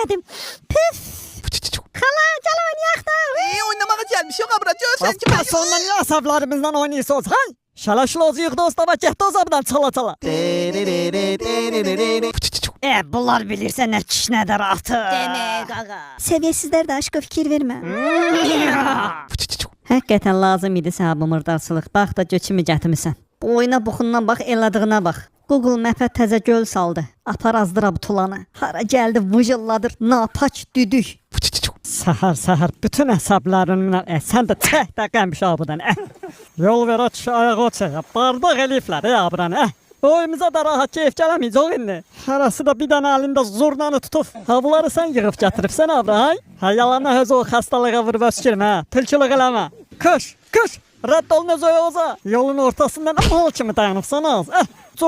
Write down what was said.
elədim. Püf. Xala, gəl oynayaq da. Oynamağa gəlmiş yox abra. Görsən ki, Bas ondan niyə əsəblərimizdən oynayırsınız, ha? Şələşloz yığdı ostava getdi o zabdan çala-çala. Bunlar bilirsə nə kiş nə də rahatı. Demək ağa. Səviyyəsizlər də aşqa fikir vermə. Həqiqətən lazım idi sənə bu mırdarçılıq. Bax da göçümü gətirmisən. Bu oyuna buxundan bax, elədiyinə bax. Google Map'ə təzə göl saldı. Apar azdıra bu tulanı. Hara gəldi vıcılladır, napaç düdük. Səhər bütün əsəblərindən sən də çək də qəmiş abudan. Yol verə kişi ayağa çək. Bardaq eliflər abran. Oyumuza da rahat keyif gələməyəcək indi. Hərəsi də bir dənə əlində zurnanı tutub. Havları sən yığıb gətiribsən abra, hay? Yalanı öz o xəstəliyə vurub öskürmə. Tülkülük eləmə. Kış. Rədd olun öz oza. Yolun ortasından mal kimi dayanıbsan az.